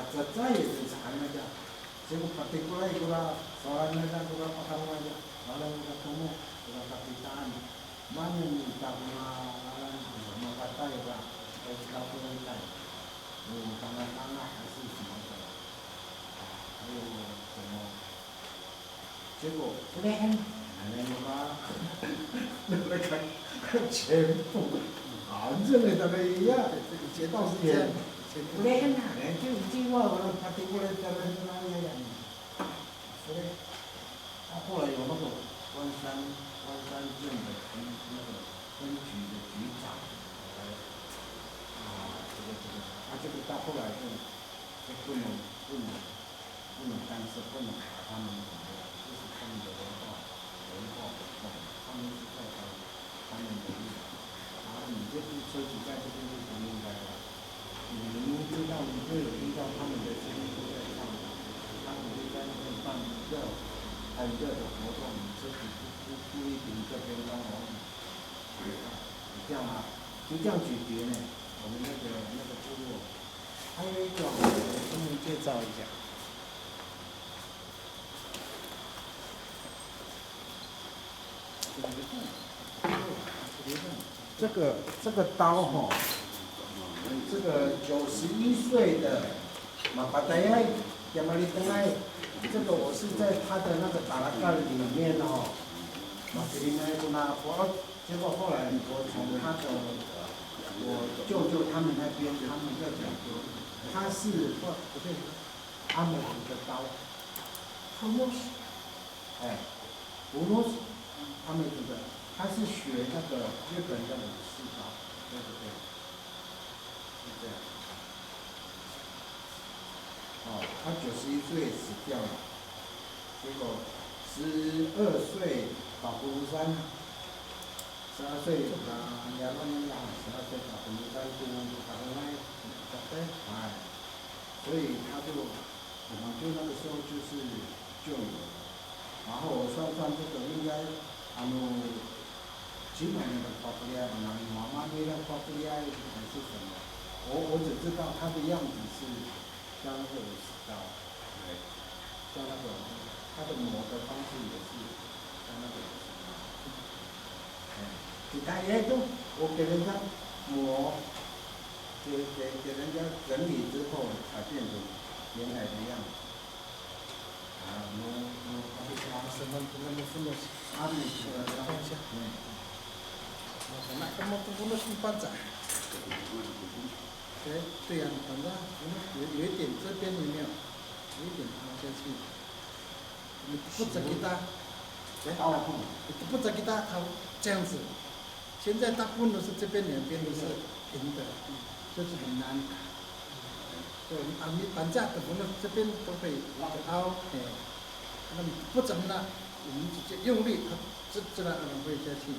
再也是查那个，结果把对过来一个啦，说那个把他那个，完了那个头目，那个他对单，满人打工啊，完了什么把带个，还是他不能带，当然还是什么的，还有什么，结果不得很，那个嘛，那个全部，认为那个一样，这个街道是这样。不得很呐，就一句话，完了他对过来在那样，所以，他后来有那个关山镇的那个分局的局长，这个到后来就不能干涉，不能把他们怎么样，这是他们的文化，他们是在他们的立场，然后你这部车子在这边是不应该的。你们知道，你就有听到他们的声音都在唱，他们就在那边办很热的活动，自己不一定这边让我们，这样啊，就这样解决呢。我们那个部落，还有一个我给你介绍一下，这个刀哈。这个91岁的马巴达亚亚马里登爱，这个我是在他的那个达拉盖里面哦，马格林奈跟他结果后来我从他的我舅舅他们那边，他们在讲说，他是不对，阿美族的刀，布诺斯，布诺斯，阿美族的，他是学那个日本的武士刀，对不对？这样，他91岁死掉了，结果12岁到葫芦山，12岁亚罗尼亚，12岁到葫芦山读大学所以他就，我们就那个时候就有，然后我算这个应该，基本的巴布利亚，妈妈那个巴布利亚还是什么？我只知道它的样子是像那个武士刀，像那个它的磨的方式也是像那个武士刀，你看也都我给人家磨，给人家整理之后才变成原来的样子。什么阿米看一下，那他们不能是班长。对呀，反正有一点这边有没有？有一点凹下去。你不整给他，不整给他这样子。现在大部分都是这边两边都是平的，就是很难。对，你绑架的不能这边都会凹，那么不整呢，我们直接用力，它自然而然会下去。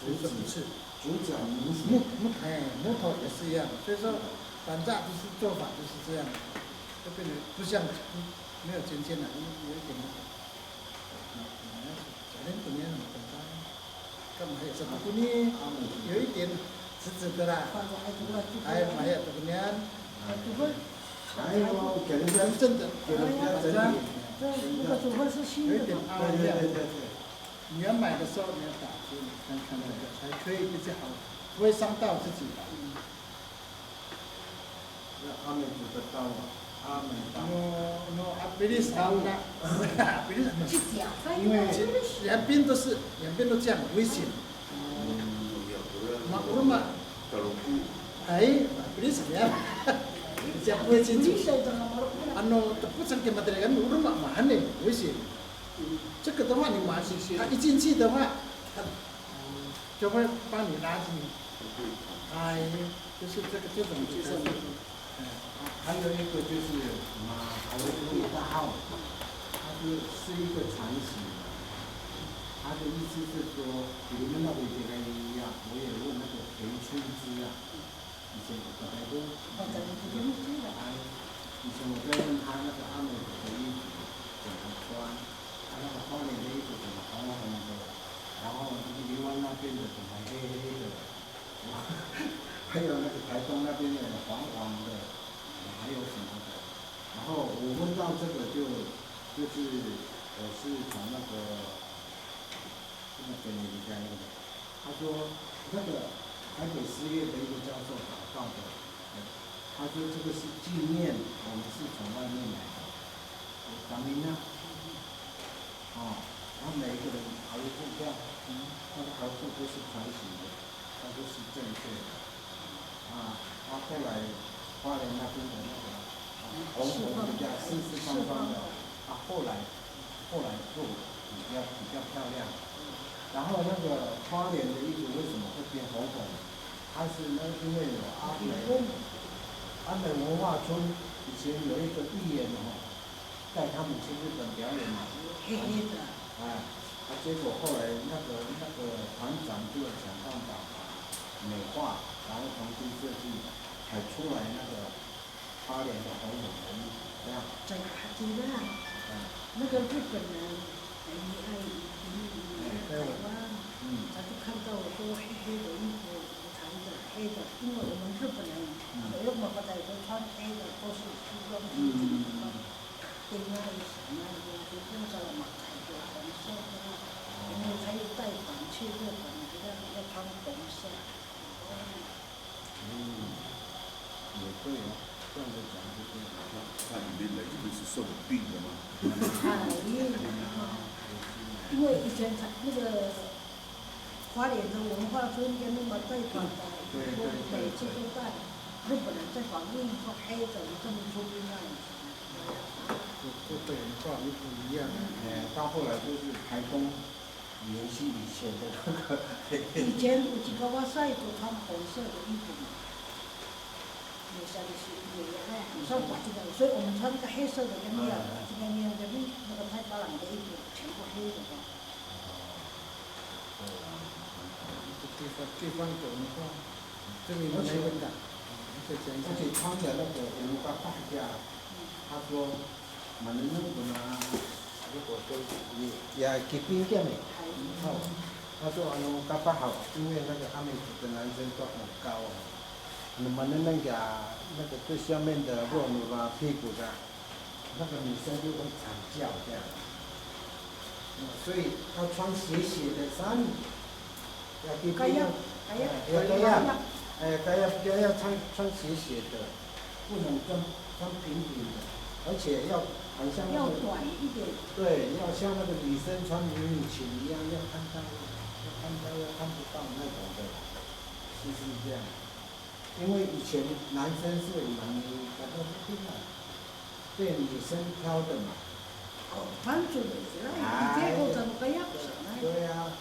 主角木头也是一样的，所以说绑架就是做法就是这样的，这边不像没有尖尖的，有一点那个，小点怎么样绑架？干嘛有什么不呢？有一点直的啦，还有怎么样？还有给人家正的，给人家整理，这个组合是新的，有点凹一下。你要买的时候你要打击，看这个才可以比较好，不会伤到自己。那阿美族的刀，阿美刀。No，阿比利斯刀呢？比利斯，因为两边都这样危险。我嘛，比利斯呀，这不会清楚。不成给马德里干，我嘛很危险。这个的话，你马上它一进去的话，它就会帮你拉进。就是这种就是。还有一个就是马头味大号，它是一个传奇。它的意思是说，比如那个这个一样，我也问那个裴春之啊，以前本来都，以前我在问他那个阿美族的衣服怎么穿，他那个花莲的衣服怎么红红的，然后台湾那边的怎么黑黑的，还有那个台东那边的黄黄的，还有什么的，后这个就是是从那个给你家那个，他说那个台北师业的一个教授找到的，他说这个是纪念我们是从外面来的，咱们呢，哦，然后每一个人熬一副票，那个熬副都是传奇的，他说是正确的，啊，他后来花莲那边的那个红比较四方方的，他后来做比较漂亮。然后那个花莲的衣服为什么会变红红？它是因为有阿美文化村以前有一个艺人带他们去日本表演嘛，黑黑的，结果后来那个团长就想办法美化，然后重新设计，才出来那个花莲的红红的衣服，这样。在卡基拉，那个日本人很厉害，台湾，他就看到我说黑黑的衣服，长的黑的，因为我们日本人有某个仔都穿黑的，都是西装笔挺的，对那个什么的，就用上了马赛克红色的，然后他又带团去日本，要穿红色。也对哦，这样子讲就对了。它里面来就是受病的嘛。因为以前那个花莲的文化村跟那么带团的，说每次都带日本人在访问说黑的这么出兵那样子。就对文化又不一样。到后来就是台东延续以前的那个。以前有几个哇塞都穿红色的衣服嘛，有些的是上过这个，所以我们穿那个黑色的跟那个那个太巴朗的衣服全部黑的嘛。地方的文化，这里没问的。而且穿的那个文化大家，他说，蛮能不拿，如果说也给冰点的，他说嘎巴好，因为那个阿美族的男生都很高哦，那么那个最下面的肉乳啊、屁股的，那个女生就会惨叫这样，所以要穿斜的衫，要给冰，要穿斜的，不能穿平的，而且要好像要短一点。对，要像那个女生穿迷你裙一样，要看不到那种的，就是这样。因为以前男生是蛮都是这样，对女生挑的嘛。反正就是啦，以前我怎么个样子呢？对呀，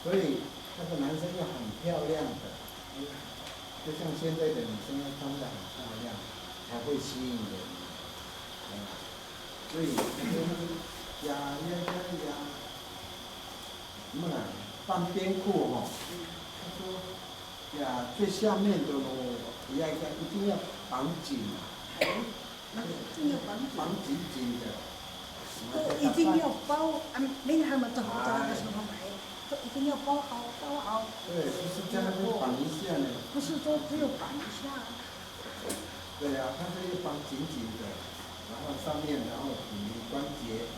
所以那个男生要很漂亮的，就像现在的女生要穿得很漂亮，才会吸引人。所以什么呢？半边裤他说最下面的一定要绑紧那个一定要绑紧的。一定要包，没他们怎么的时候买，都一定要包好。对，不是在那边绑一下呢。不是说只有绑一下。对呀，它是要绑紧的，然后上面比关节，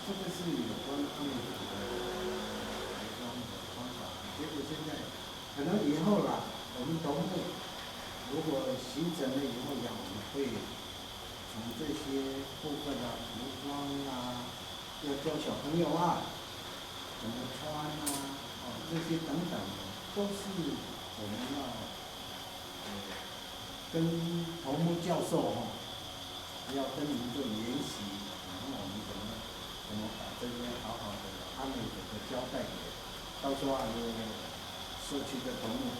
这个是有关他们的服装的方法。结果现在可能以后啦，我们都会如果形成了以后我们会从这些部分服装要教小朋友怎么穿这些等等都是我们要跟头目教授要跟民众研习，然后我们怎么把这些好好的安美的交代给，到时候社区的头目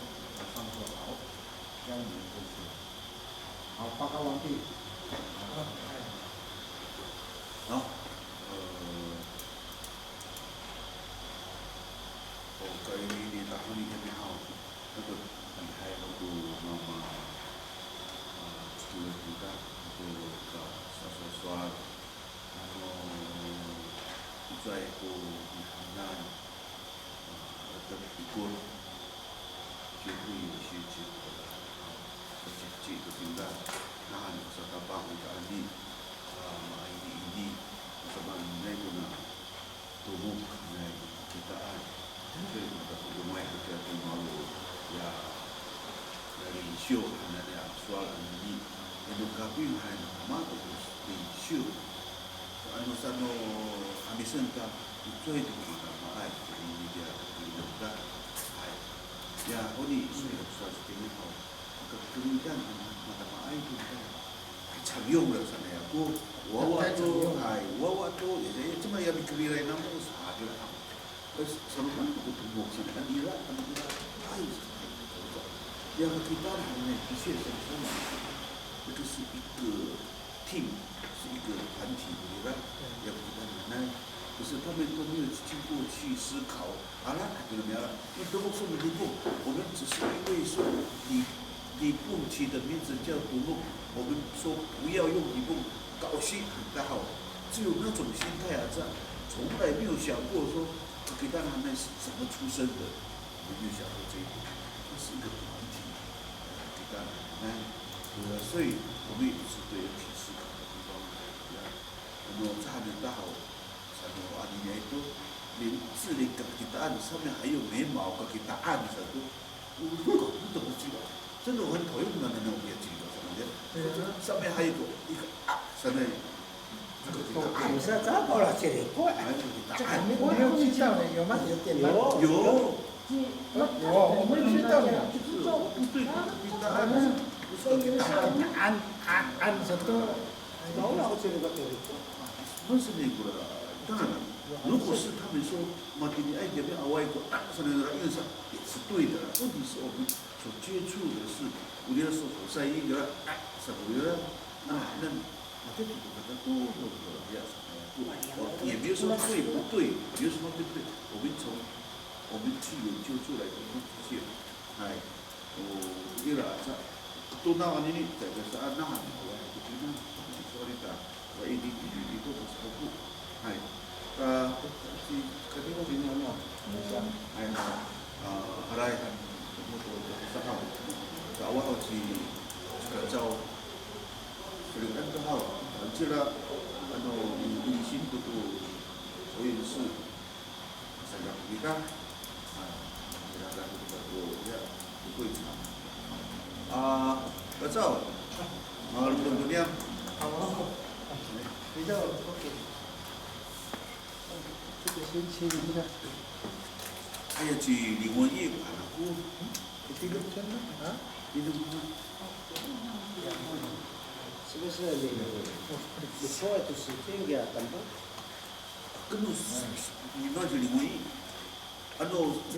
上说好，教你们这些。好，报告完毕。好，可以你打出你那边好，那个很开，我都妈除了这个，我刷，然后在那一个就会有些这个的，这个平台，那你说他帮我干。ini ini sebab mereka nak tubuh kita jadi kita perlu kita malu ya dari show ada soal ini itu kami hanya mahu di show anu sano ambition ta itu kita mahu ini dia kita ya ini sudah seperti itu kemudian mata mahu itu cabiyong lah sana ya aku wawa tu ya cuma ya mikir nama sahaja lah terus selalu aku tunggu sana kan dia ya kita hanya bisa sama itu sebagai tim sebagai 团体对吧要不然呢就是他们都没有经过去思考好了就怎么样了那德牧说的吕布我们只是因为说李布起的名字叫独木我们说不要用李布高兴很大好只有那种心态啊这从来没有想过说给大家那是怎么出生的我没有想过这一点这是一个团体给大家所以我们也是对人体思考的地方那么这还没大好才能阿里面都连智力跟给答案上面还有眉毛跟给答案的都我都不记得真的我很讨厌那种也记得什么的上面还有一个上面这个答案不是找到了这里怪这个没有记到的有吗？有点吗？有我们知道的。对答案不是给答案按satu 找到这里个对不是那个当然了如果是他们说马丁尼埃这边外国上面的印象也是对的问题是我们所接触的是我觉得是在一个什么的那这个可能都有不一样也没有什么对不对没有什么对不对我们去研究出来的东西哎一个都那完你这个是按那说的我一定都不超过哎肯定我明白了哎อะไรสักเอาแต่ว่าเอาที่เจ้าหรืออันก็เอา这个理性不多所以是三个一个大家我不会唱그래서 그냥比较 OK 这个星期你看 해야지 리원이 많고第六天啊 이런 是不是你说的是这个等等 끊어 이거지 리원이